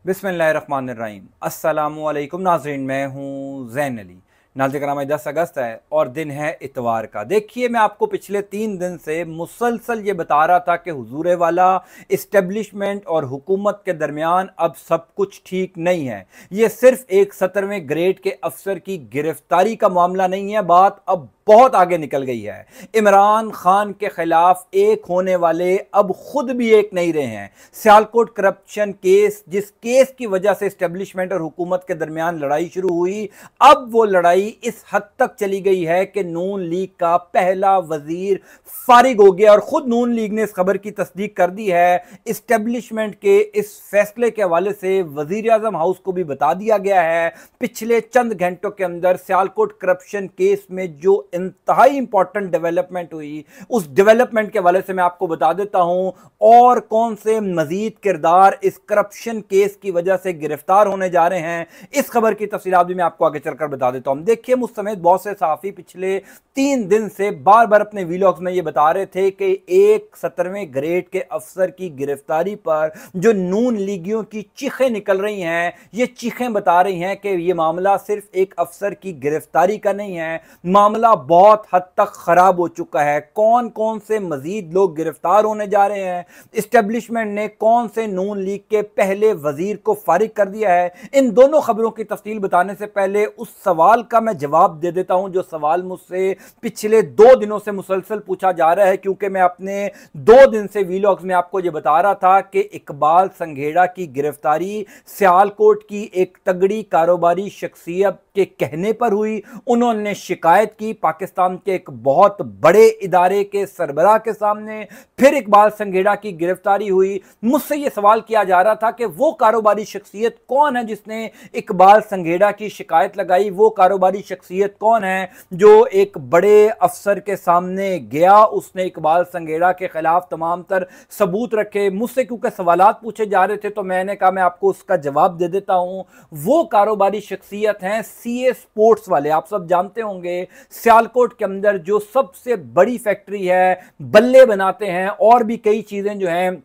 बिस्मिल्लाहिर्रहमानिर्रहीम। अस्सलामुअलैकुम नाज़रीन, मैं हूँ ज़ैन अली। नाज़रीन कराम, 10 अगस्त है और दिन है इतवार का। देखिए, मैं आपको पिछले 3 दिन से मुसलसल ये बता रहा था कि हुजूर वाला इस्टेब्लिशमेंट और हुकूमत के दरमियान अब सब कुछ ठीक नहीं है। ये सिर्फ एक 17वें ग्रेड के अफसर की गिरफ्तारी का मामला नहीं है, बात अब बहुत आगे निकल गई है। इमरान खान के खिलाफ एक होने वाले अब खुद भी एक नहीं रहे हैं। सियालकोट करप्शन केस, जिस केस की वजह से एस्टेब्लिशमेंट और हुकूमत के दरमियान लड़ाई शुरू हुई, अब वो लड़ाई इस हद तक चली गई है कि नून लीग का पहला वजीर फारिग हो गया और खुद नून लीग ने इस खबर की तस्दीक कर दी है। एस्टेब्लिशमेंट के इस फैसले के हवाले से वजीर आजम हाउस को भी बता दिया गया है। पिछले चंद घंटों के अंदर सियालकोट करप्शन केस में जो इंतहाई इंपॉर्टेंट डेवलपमेंट हुई, उस डेवलपमेंट के हवाले से मैं आपको बता देता हूं और कौन से मजीद किरदार इस करप्शन केस की वजह से गिरफ्तार होने जा रहे हैं। इस खबर की तफसीलात भी मैं आपको आगे चलकर बता देता हूं। देखिए, मुझ समेत बहुत से सहाफी पिछले 3 दिन से बार बार अपने वीलॉग्स में ये बता रहे थे कि एक 17वें ग्रेड के अफसर की गिरफ्तारी पर जो नून लीगियों की चीखें निकल रही हैं, ये चीखें बता रही हैं कि ये मामला सिर्फ एक अफसर की गिरफ्तारी का नहीं है, मामला बहुत हद तक खराब हो चुका है। कौन कौन से मजीद लोग गिरफ्तार होने जा रहे हैं, एस्टेब्लिशमेंट ने कौन से नून लीग के पहले वजीर को फारिग कर दिया है, इन दोनों खबरों की तफसील बताने से पहले उस सवाल का मैं जवाब दे देता हूं जो सवाल मुझसे पिछले 2 दिनों से मुसलसल पूछा जा रहा है। क्योंकि मैं अपने 2 दिन से वीलॉग्स में आपको यह बता रहा था कि इकबाल संघेड़ा की गिरफ्तारी सियालकोट की एक तगड़ी कारोबारी शख्सियत के कहने पर हुई। उन्होंने शिकायत की पाकिस्तान के एक बहुत बड़े इदारे के सरबराह के सामने, फिर इकबाल संघेड़ा की गिरफ्तारी हुई। मुझसे यह सवाल किया जा रहा था कि वो कारोबारी शख्सियत कौन है जिसने इकबाल संघेड़ा की शिकायत लगाई, वो कारोबारी शख्सियत कौन है जो एक बड़े अफसर के सामने गया, उसने इकबाल संघेड़ा के खिलाफ तमाम तर सबूत रखे। मुझसे क्योंकि सवालात पूछे जा रहे थे तो मैंने कहा मैं आपको उसका जवाब दे देता हूं। वो कारोबारी शख्सियत हैं सीए स्पोर्ट्स वाले। आप सब जानते होंगे सियालकोट के अंदर जो सबसे बड़ी फैक्ट्री है, बल्ले बनाते हैं और भी कई चीजें जो हैं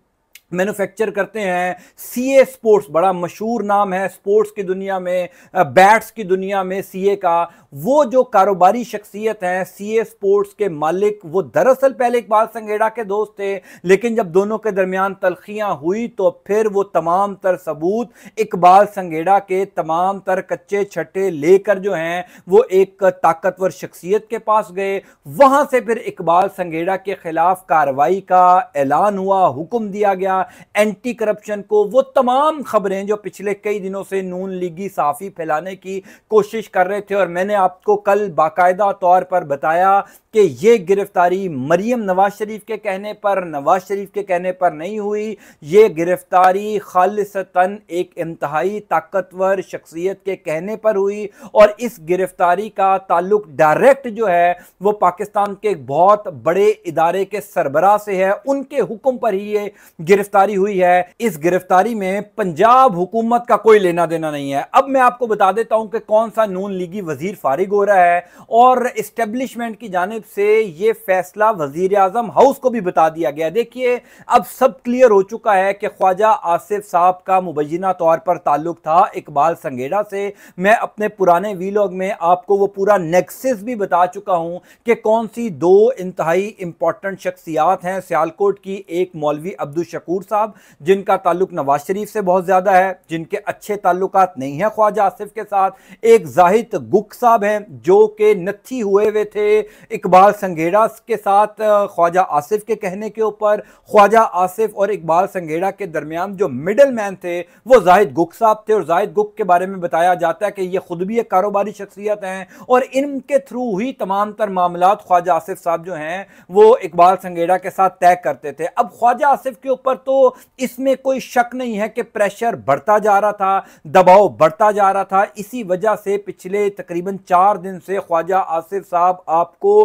मैन्युफैक्चर करते हैं। सीए स्पोर्ट्स बड़ा मशहूर नाम है स्पोर्ट्स की दुनिया में, बैट्स की दुनिया में सीए का। वो जो कारोबारी शख्सियत हैं सीए स्पोर्ट्स के मालिक, वो दरअसल पहले इकबाल संघेड़ा के दोस्त थे, लेकिन जब दोनों के दरमियान तलखियां हुई तो फिर वो तमाम तर सबूत इकबाल संघेड़ा के तमाम तर कच्चे छट्टे लेकर जो हैं वो एक ताकतवर शख्सियत के पास गए। वहां से फिर इकबाल संघेड़ा के खिलाफ कार्रवाई का ऐलान हुआ, हुक्म दिया गया एंटी करप्शन को। वो तमाम खबरें जो पिछले कई दिनों से नून लीगी सहाफी फैलाने की कोशिश कर रहे थे, और मैंने आपको कल बाकायदा तौर पर बताया कि ये गिरफ्तारी मरियम नवाज शरीफ के कहने पर, नवाज शरीफ के कहने पर नहीं हुई। ये गिरफ्तारी खालिसतन एक इंतहाई ताकतवर शख्सियत के कहने पर हुई, और इस गिरफ्तारी का ताल्लुक डायरेक्ट जो है वो पाकिस्तान के एक बहुत बड़े इदारे के सरबराह से है। उनके हुक्म पर ही ये गिरफ्तारी हुई है। इस गिरफ्तारी में पंजाब हुकूमत का कोई लेना देना नहीं है। अब मैं आपको बता देता हूं कि कौन सा नून लीगी वजीर फारिग हो रहा है, और एस्टेब्लिशमेंट की जानिब से यह फैसला वजीर आजम हाउस को भी बता दिया गया। देखिए, अब सब क्लियर हो चुका है कि ख्वाजा आसिफ साहब का मुबैना तौर पर ताल्लुक था इकबाल संघेड़ा से। मैं अपने पुराने वीलॉग में आपको वो पूरा नेक्सस भी बता चुका हूं कि कौन सी 2 इंतहाई इंपॉर्टेंट शख्सियात हैं सियालकोट की। एक मौलवी अब्दुल शकूर साहब, जिनका ताल्लुक नवाज शरीफ से बहुत ज्यादा है, जिनके अच्छे ताल्लुकात नहीं है ख्वाजा आसिफ के साथ। एक जाहिद गुक साहब हैं जो कि नत्थी हुए हुए थे इकबाल संघेड़ा के साथ ख्वाजा आसिफ के कहने के ऊपर। ख्वाजा आसिफ और इकबाल संघेड़ा के दरमियान जो मिडल मैन थे वो जाहिद गुक साहब थे, और जाहिद गुक के बारे में बताया जाता है कि ये खुद भी एक कारोबारी शख्सियत हैं, और इनके थ्रू ही तमाम तर मामलात ख्वाजा आसिफ साहब जो हैं वो इकबाल संघेड़ा के साथ तय करते थे। अब ख्वाजा आसिफ के ऊपर तो इसमें कोई शक नहीं है कि प्रेशर बढ़ता जा रहा था, दबाव बढ़ता जा रहा था। इसी वजह से पिछले तकरीबन 4 दिन से ख्वाजा आसिफ साहब आपको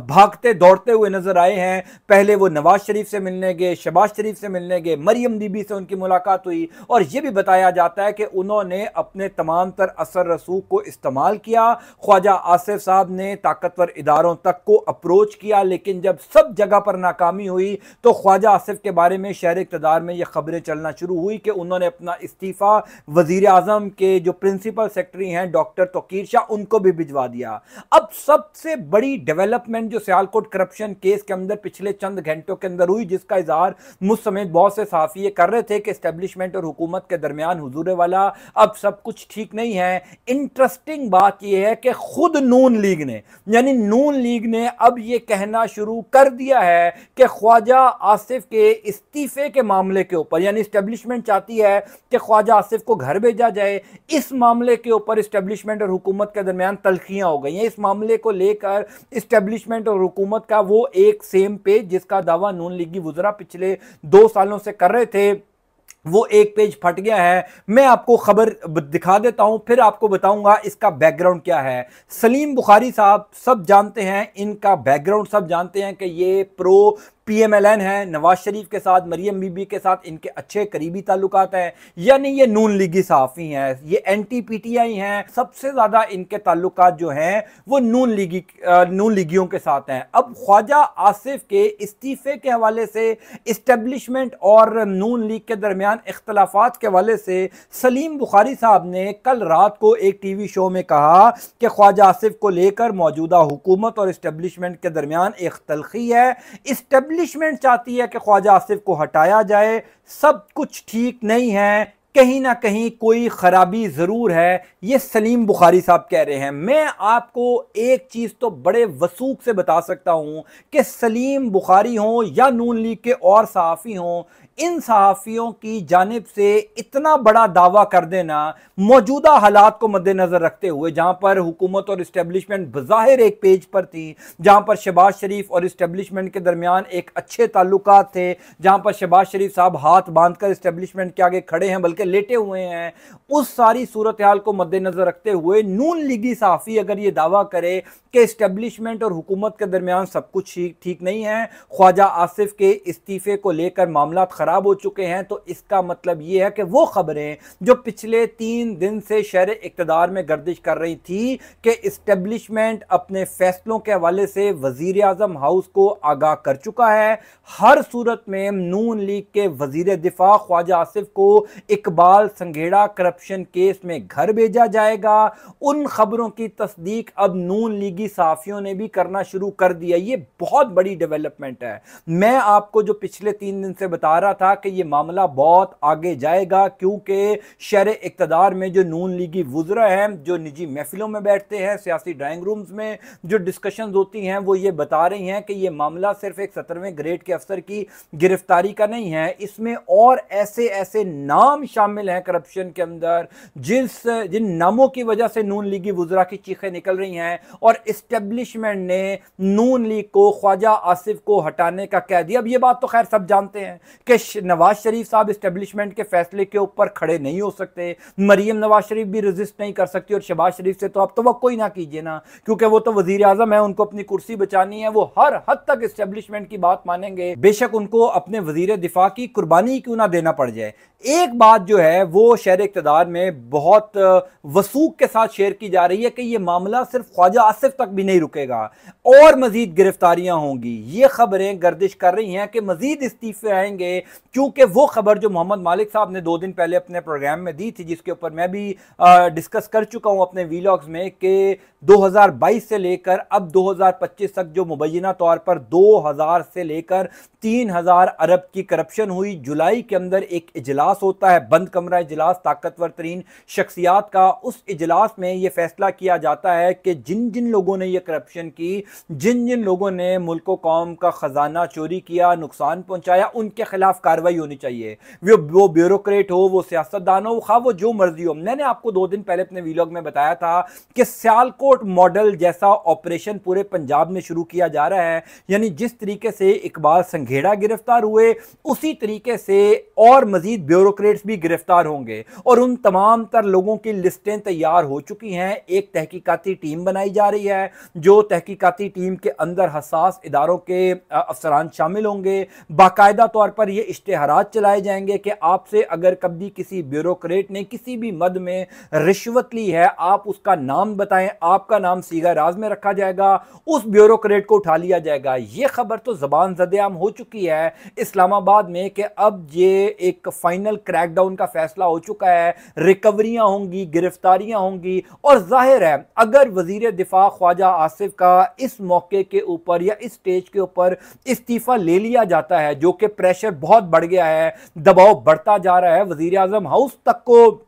भागते दौड़ते हुए नजर आए हैं। पहले वो नवाज शरीफ से मिलने गए, शहबाज शरीफ से मिलने गए, मरियम बीबी से उनकी मुलाकात हुई और यह भी बताया जाता है कि उन्होंने अपने तमाम तर असर रसूख को इस्तेमाल किया। ख्वाजा आसिफ साहब ने ताकतवर इदारों तक को अप्रोच किया, लेकिन जब सब जगह पर नाकामी हुई तो ख्वाजा आसिफ के बारे में शहर इक़्तिदार में यह खबरें चलना शुरू हुई कि उन्होंने अपना इस्तीफा वजीर आजम के जो प्रिंसिपल सेक्रेटरी हैं डॉक्टर तौकीर शाह, उनको भी भिजवा दिया। अब सबसे बड़ी डेवलपमेंट जो सियालकोट करप्शन केस के अंदर पिछले चंद घंटों के अंदर हुई, जिसका इजहार मुझ समेत बहुत से सहाफ़ी ये कर रहे थे कि एस्टेब्लिशमेंट और हुकूमत के दरमियान हुजूर वाला अब सब कुछ ठीक नहीं है। इंटरेस्टिंग बात यह है कि खुद नून लीग ने, यानी नून लीग ने अब यह कहना शुरू कर दिया है कि ख्वाजा आसिफ के इस्तीफे के मामले के ऊपर, यानी एस्टेब्लिशमेंट चाहती है कि ख्वाजा आसिफ को घर भेजा जाए। इस मामले के ऊपर एस्टेब्लिशमेंट और हुकूमत के दरमियान तलखियां हो गई हैं। इस मामले को लेकर एस्टेब्लिशमेंट और हुकूमत का वो एक सेम पेज, जिसका दावा नून लीगी वुज़रा पिछले 2 सालों से कर रहे थे, वो एक पेज फट गया है। मैं आपको खबर दिखा देता हूं, फिर आपको बताऊंगा इसका बैकग्राउंड क्या है। सलीम बुखारी साहब सब जानते हैं, इनका बैकग्राउंड सब जानते हैं कि ये प्रो PMLN है, नवाज शरीफ के साथ, मरियम बीबी के साथ इनके अच्छे करीबी ताल्लुकात हैं, यानी ये नून लीगी सहाफ़ी हैं, ये एंटी PTI हैं। सबसे ज़्यादा इनके ताल्लुकात जो हैं वो नून लीगियों के साथ हैं। अब ख्वाजा आसिफ के इस्तीफे के हवाले से, इस्टेब्लिशमेंट और नून लीग के दरमियान इख्तलाफात के हवाले से सलीम बुखारी साहब ने कल रात को एक TV शो में कहा कि ख्वाजा आसिफ को लेकर मौजूदा हुकूमत और इस्टेब्लिशमेंट के दरमियान एक तलखी है। इस्टेब्लिशमेंट चाहती है कि ख्वाजा आसिफ को हटाया जाए, सब कुछ ठीक नहीं है, कहीं ना कहीं कोई खराबी जरूर है, ये सलीम बुखारी साहब कह रहे हैं। मैं आपको एक चीज तो बड़े वसूख से बता सकता हूं कि सलीम बुखारी हों या नून लीग के और सहाफ़ी हों, इन सहाफ़ियों की जानिब से इतना बड़ा दावा कर देना, मौजूदा हालात को मद्देनज़र रखते हुए, जहां पर हुकूमत और इस्टेब्लिशमेंट बज़ाहिर एक पेज पर थी, जहां पर शहबाज शरीफ और इस्टेब्लिशमेंट के दरमियान एक अच्छे ताल्लुकात थे, जहां पर शहबाज शरीफ साहब हाथ बांधकर इस्टेब्लिशमेंट के आगे खड़े हैं बल्कि लेटे हुए हैं, उस सारी सूरत हाल को मद्देनज़र रखते हुए नून लीगी सहाफ़ी अगर ये दावा करे कि इस्टेब्लिशमेंट और हुकूमत के दरमियान सब कुछ ठीक नहीं है, ख्वाजा आसिफ के इस्तीफे को लेकर मामला खराब हो चुके हैं, तो इसका मतलब यह है कि वो खबरें जो पिछले 3 दिन से शहर इक़्तिदार में गर्दिश कर रही थी कि इस्टेब्लिशमेंट अपने फैसलों के हवाले से वजीर आज़म हाउस को आगाह कर चुका है। हर सूरत में नून लीग के वजीर दिफा ख्वाजा आसिफ को इकबाल संघेड़ा करप्शन केस में घर भेजा जाएगा। उन खबरों की तस्दीक अब नून लीगी सहाफ़ियों ने भी करना शुरू कर दिया। ये बहुत बड़ी डेवलपमेंट है। मैं आपको जो पिछले 3 दिन से बता रहा था कि ये मामला बहुत आगे जाएगा, क्योंकि शहर इक़्तिदार में जो नून लीगी वुज़रा हैं, जो निजी महफिलों में बैठते हैं, सियासी ड्राइंग रूम्स में जो डिस्कशंस होती हैं, वो ये बता रही हैं कि ये मामला सिर्फ एक 17वें ग्रेड के अफसर की गिरफ्तारी का नहीं है, इसमें और ऐसे ऐसे नाम शामिल हैं करप्शन के अंदर जिन नामों की वजह से नून लीगी वुज़रा की चीखें निकल रही हैं। और इस्टेब्लिशमेंट ने नून लीग को ख्वाजा आसिफ को हटाने का कह दिया। अब ये बात तो खैर सब जानते हैं कि नवाज शरीफ साहब इस्टेब्लिशमेंट के फैसले के ऊपर खड़े नहीं हो सकते, मरियम नवाज शरीफ भी रेजिस्ट नहीं कर सकती, और शहबाज शरीफ से तो आप तवक्को ही ना कीजिए ना, क्योंकि वो तो वजीर आजम है, उनको अपनी कुर्सी बचानी है, वो हर हद तक इस्टेब्लिशमेंट की बात मानेंगे, बेशक उनको अपने वजीर दिफा की कुर्बानी क्यों ना देना पड़ जाए। एक बात जो है वो शहर इक़्तिदार में बहुत वसूख के साथ शेयर की जा रही है कि यह मामला सिर्फ ख्वाजा आसिफ तक भी नहीं रुकेगा और मजीद गिरफ्तारियां होंगी। ये खबरें गर्दिश कर रही हैं कि मजीद इस्तीफे आएंगे, क्योंकि वो खबर जो मोहम्मद मालिक साहब ने 2 दिन पहले अपने प्रोग्राम में दी थी, जिसके ऊपर मैं भी डिस्कस कर चुका हूं अपने वीलॉग्स में, कि 2022 से लेकर अब 2025 तक जो मुबैना तौर पर 2000 से लेकर 3000 अरब की करप्शन हुई। जुलाई के अंदर एक इजलास होता है, बंद कमरा इजलास, ताकतवर तरीन शख्सियात का। उस इजलास में यह फैसला किया जाता है कि जिन जिन लोगों ने यह करप्शन की, जिन जिन लोगों ने मुल्क कौम का खजाना चोरी किया, नुकसान पहुंचाया, उनके खिलाफ खिलाफ कार्रवाई होनी चाहिए। वो ब्यूरोक्रेट हो, वो सियासतदान हो, खा वो जो मर्जी हो। मैंने आपको 2 दिन पहले अपने वीलॉग में बताया था कि सियालकोट मॉडल जैसा ऑपरेशन पूरे पंजाब में शुरू किया जा रहा है। यानी जिस तरीके से इकबाल संघेड़ा गिरफ्तार हुए, उसी तरीके से और मजीद ब्यूरोक्रेट्स भी गिरफ्तार होंगे और उन तमाम तर लोगों की लिस्टें तैयार हो चुकी हैं। एक तहकीकाती टीम बनाई जा रही है, जो तहकीकाती टीम के अंदर हसास इदारों के अफसरान शामिल होंगे। बाकायदा तौर पर यह इश्तेहारात चलाए जाएंगे कि आपसे अगर कभी किसी ब्यूरोक्रेट ने किसी भी मद में रिश्वत ली है, आप उसका नाम बताएं, आपका नाम सीगा राज में रखा जाएगा, उस ब्यूरोक्रेट को उठा लिया जाएगा। यह खबर तो जबान ज़द-ए-आम हो चुकी है इस्लामाबाद में कि अब ये एक फाइनल क्रैकडाउन का फैसला हो चुका है। रिकवरियां होंगी, गिरफ्तारियां होंगी और जाहिर है अगर वजीर दिफा ख्वाजा आसिफ का इस मौके के ऊपर या इस स्टेज के ऊपर इस्तीफा ले लिया जाता है, जो कि प्रेशर बहुत बढ़ गया है, दबाव बढ़ता जा रहा है, वजीर आजम हाउस तक को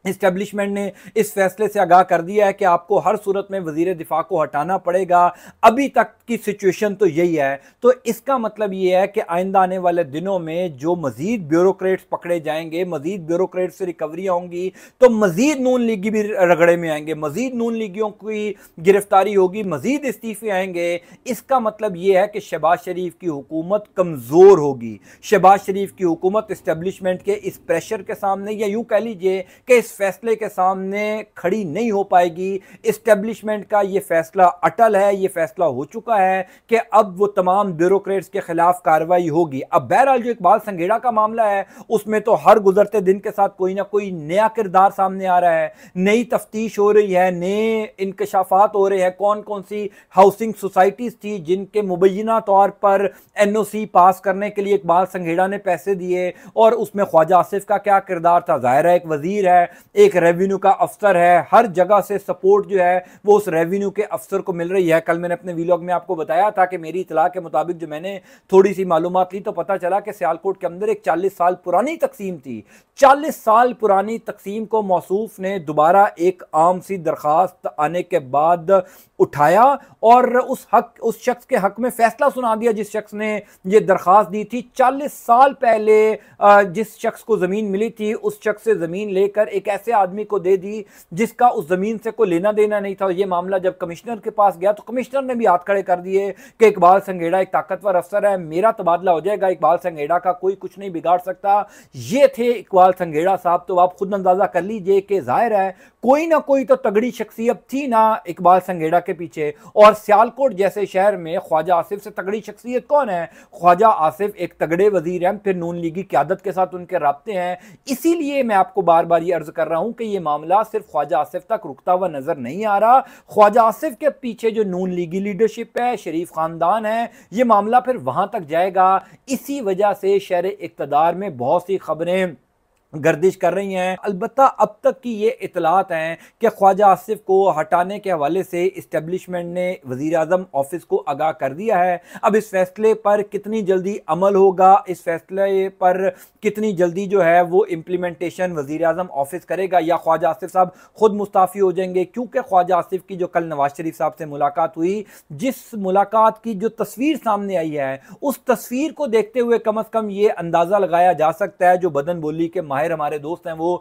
इस्टेब्लिशमेंट ने इस फैसले से आगाह कर दिया है कि आपको हर सूरत में वजीर दिफा को हटाना पड़ेगा। अभी तक की सिचुएशन तो यही है। तो इसका मतलब यह है कि आइंदा आने वाले दिनों में जो मजीद ब्यूरोक्रेट्स पकड़े जाएंगे, मजीद ब्यूरोक्रेट से रिकवरियां होंगी, तो मजीद नून लीगी भी रगड़े में आएंगे, मजीद नून लीगियों की गिरफ्तारी होगी, मजीद इस्तीफे आएंगे। इसका मतलब यह है कि शहबाज शरीफ की हुकूमत कमज़ोर होगी। शहबाज शरीफ की हुकूमत इस्टेब्लिशमेंट के इस प्रेशर के सामने, या यूं कह लीजिए कि इस फैसले के सामने खड़ी नहीं हो पाएगी। इस्टेब्लिशमेंट का यह फैसला अटल है, यह फैसला हो चुका है कि अब वो तमाम ब्यूरोक्रेट्स के खिलाफ कार्रवाई होगी। अब बहरहाल जो इकबाल संघेड़ा का मामला है, उसमें तो हर गुजरते दिन के साथ कोई ना कोई नया किरदार सामने आ रहा है, नई तफ्तीश हो रही है, नए इंकशाफात हो रहे हैं। कौन कौन सी हाउसिंग सोसाइटीज थी जिनके मुबैना तौर पर NOC पास करने के लिए इकबाल संघेड़ा ने पैसे दिए, और उसमें ख्वाजा आसिफ का क्या किरदार था। जाहिर है एक वजीर है, एक रेवेन्यू का अफसर है, हर जगह से सपोर्ट जो है वो उस रेवेन्यू के अफसर को मिल रही है। कल मैंने अपने वीलॉग में आपको बताया था कि मेरी इतला के मुताबिक जो मैंने थोड़ी सी मालूमात ली तो पता चला कि सियालकोट के अंदर एक 40 साल पुरानी तकसीम थी। 40 साल पुरानी तकसीम को मौसूफ ने दोबारा एक आम सी दरखास्त आने के बाद उठाया और उस शख्स के हक में फैसला सुना दिया जिस शख्स ने यह दरखास्त दी थी। 40 साल पहले जिस शख्स को जमीन मिली थी, उस शख्स से जमीन लेकर एक ऐसे आदमी को दे दी जिसका उस जमीन से कोई लेना देना नहीं था। यह मामला जब कमिश्नर के पास गया तो कमिश्नर ने भी हाथ खड़े कर दिए कि इकबाल संघेड़ा एक ताकतवर अफसर है, मेरा तबादला हो जाएगा, इकबाल संघेड़ा का कोई कुछ नहीं बिगाड़ सकता। ये थे इकबाल संघेड़ा साहब। तो आप खुद अंदाजा कर लीजिए कि जाहिर है कोई ना कोई तो तगड़ी शख्सियत थी ना इकबाल संघेड़ा के पीछे। और सियालकोट जैसे शहर में ख्वाजा आसिफ से तगड़ी शख्सियत कौन है? ख्वाजा आसिफ एक तगड़े वजीर हैं, फिर नून लीगी क़यादत के साथ उनके राब्ते हैं। इसीलिए मैं आपको बार बार ये अर्ज कर रहा हूं कि ये मामला सिर्फ ख्वाजा आसिफ तक रुकता हुआ नजर नहीं आ रहा। ख्वाजा आसिफ के पीछे जो नून लीगी लीडरशिप है, शरीफ खानदान है, ये मामला फिर वहां तक जाएगा। इसी वजह से शहर इक़्तिदार में बहुत सी खबरें गर्दिश कर रही हैं। अलबत्ता अब तक की ये इतलात हैं कि ख्वाजा आसिफ को हटाने के हवाले से इस्टेब्लिशमेंट ने वज़ीर आज़म ऑफिस को आगाह कर दिया है। अब इस फैसले पर कितनी जल्दी अमल होगा, इस फैसले पर कितनी जल्दी जो है वो इम्प्लीमेंटेशन वज़ीर आज़म ऑफिस करेगा, या ख्वाजा आसिफ साहब खुद मुस्ताफ़ी हो जाएंगे। क्योंकि ख्वाजा आसिफ की जो कल नवाज शरीफ साहब से मुलाकात हुई, जिस मुलाकात की जो तस्वीर सामने आई है, उस तस्वीर को देखते हुए कम अज़ कम ये अंदाज़ा लगाया जा सकता है, जो बदन बोली के माहिर हमारे दोस्त हैं वो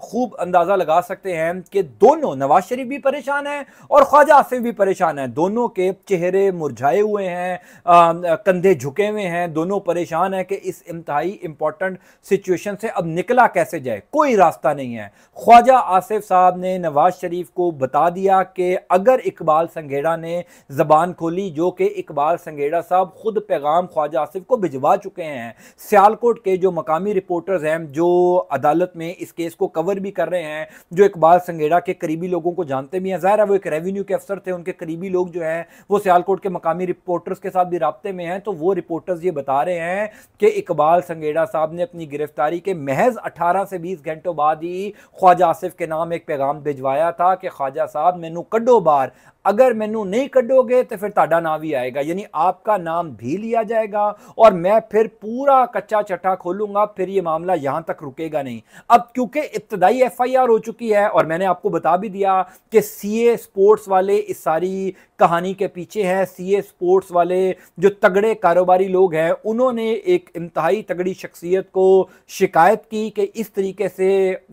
खूब अंदाजा लगा सकते हैं कि दोनों, नवाज शरीफ भी परेशान है और ख्वाजा आसिफ भी परेशान है। दोनों के चेहरे मुरझाए हुए हैं, कंधे झुके हुए हैं, दोनों परेशान है कि इस इंतहाई इंपॉर्टेंट सिचुएशन से अब निकला कैसे जाए, कोई रास्ता नहीं है। ख्वाजा आसिफ साहब ने नवाज शरीफ को बता दिया कि अगर इकबाल संघेड़ा ने जबान खोली, जो कि इकबाल संघेड़ा साहब खुद पैगाम ख्वाजा आसिफ को भिजवा चुके हैं। सियालकोट के जो मकामी रिपोर्टर्स हैं, जो अदालत में इस केस को कवर भी कर रहे हैं, जो इकबाल संघेड़ा के करीबी लोगों को जानते भी हैं, ज़ाहिर है वो एक रेवेन्यू के अफसर थे, उनके करीबी लोग जो हैं वो सियालकोट के मकामी रिपोर्टर्स के साथ भी राब्ते में हैं। तो वो रिपोर्टर्स ये बता रहे हैं कि इकबाल संघेड़ा साहब ने अपनी गिरफ्तारी के महज 18 से 20 घंटों बाद ही ख्वाजा आसिफ के नाम एक पैगाम भिजवाया था कि ख्वाजा साहब मैनू कड्डो बार, अगर मैनू नहीं कढ़ोगे तो फिर ताड़ा नाम भी आएगा, यानी आपका नाम भी लिया जाएगा और मैं फिर पूरा कच्चा चट्टा खोलूंगा, फिर ये मामला यहां तक रुकेगा नहीं। अब क्योंकि इब्तदाई FIR हो चुकी है और मैंने आपको बता भी दिया कि CA स्पोर्ट्स वाले इस सारी कहानी के पीछे हैं। CA स्पोर्ट्स वाले जो तगड़े कारोबारी लोग हैं, उन्होंने एक इंतहाई तगड़ी शख्सियत को शिकायत की कि इस तरीके से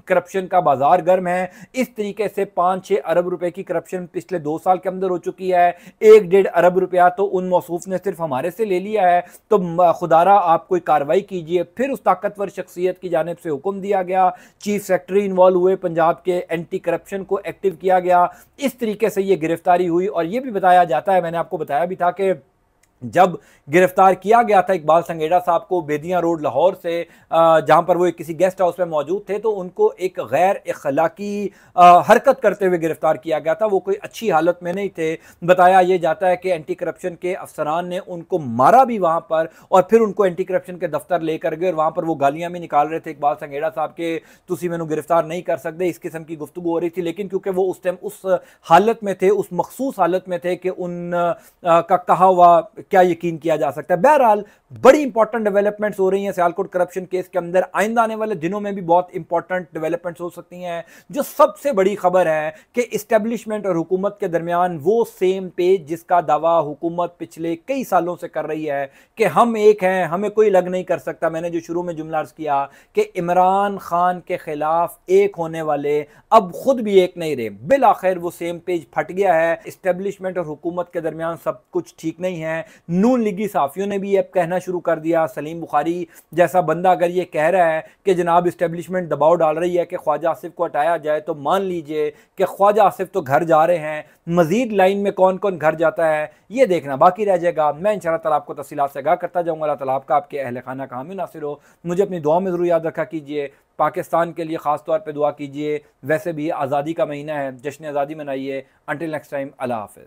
करप्शन का बाजार गर्म है, इस तरीके से 5-6 अरब रुपए की करप्शन पिछले 2 साल के अंदर हो चुकी है, 1-1.5 अरब रुपया तो उन मौसूफ ने सिर्फ हमारे से ले लिया है, तो खुदारा आप कोई कार्रवाई कीजिए। फिर उस ताकतवर शख्सियत की जानिब से हुक्म दिया गया, चीफ सेक्रेटरी इन्वॉल्व हुए, पंजाब के एंटी करप्शन को एक्टिव किया गया, इस तरीके से ये गिरफ्तारी हुई। और ये भी बताया जाता है, मैंने आपको बताया भी था कि जब गिरफ्तार किया गया था इकबाल संगेड़ा साहब को बेदियां रोड लाहौर से, जहां पर वो किसी गेस्ट हाउस में मौजूद थे, तो उनको एक गैर अखलाकी हरकत करते हुए गिरफ्तार किया गया था। वो कोई अच्छी हालत में नहीं थे। बताया ये जाता है कि एंटी करप्शन के अफसरान ने उनको मारा भी वहां पर, और फिर उनको एंटी करप्शन के दफ्तर लेकर गए और वहां पर वो गालियां भी निकाल रहे थे इकबाल संगेड़ा साहब के, तुसी मैनू गिरफ्तार नहीं कर सकते, इस किस्म की गुफ्तगू हो रही थी। लेकिन क्योंकि वो उस टाइम उस हालत में थे, उस मखसूस हालत में थे कि उन का कहा हुआ क्या यकीन किया जा सकता है। बहरहाल बड़ी इंपॉर्टेंट डेवलपमेंट्स हो रही हैं सियालकोट करप्शन केस के अंदर। आइंदा आने वाले दिनों में भी बहुत इंपॉर्टेंट डेवलपमेंट्स हो सकती हैं। जो सबसे बड़ी खबर है कि इस्टेब्लिशमेंट और हुकूमत के दरमियान वो सेम पेज जिसका दावा हुकूमत पिछले कई सालों से कर रही है कि हम एक हैं, हमें कोई लग नहीं कर सकता। मैंने जो शुरू में जुमला अर्ज किया कि इमरान खान के खिलाफ एक होने वाले अब खुद भी एक नहीं रहे, बिल आखिर वो सेम पेज फट गया है। इस्टेब्लिशमेंट और हुकूमत के दरमियान सब कुछ ठीक नहीं है। नून लीगी साफियों ने भी अब कहना शुरू कर दिया, सलीम बुखारी जैसा बंदा अगर ये कह रहा है कि जनाब इस्टेब्लिशमेंट दबाव डाल रही है कि ख्वाजा आसिफ को हटाया जाए, तो मान लीजिए कि ख्वाजा आसिफ तो घर जा रहे हैं, मजीद लाइन में कौन कौन घर जाता है ये देखना बाकी रह जाएगा। मैं इंशाअल्लाह ताला आपको तफसीलात से आगाह करता जाऊँगा। अल्लाह ताला आपका आपके अहल खाना का हामी नासिर हो। मुझे अपनी दुआ में ज़रूर याद रखा कीजिए। पाकिस्तान के लिए ख़ास तौर पर दुआ कीजिए। वैसे भी आज़ादी का महीना है, जश्न आज़ादी मनाइए। अंटिल नेक्स्ट टाइम, अल्लाह हाफ़िज़।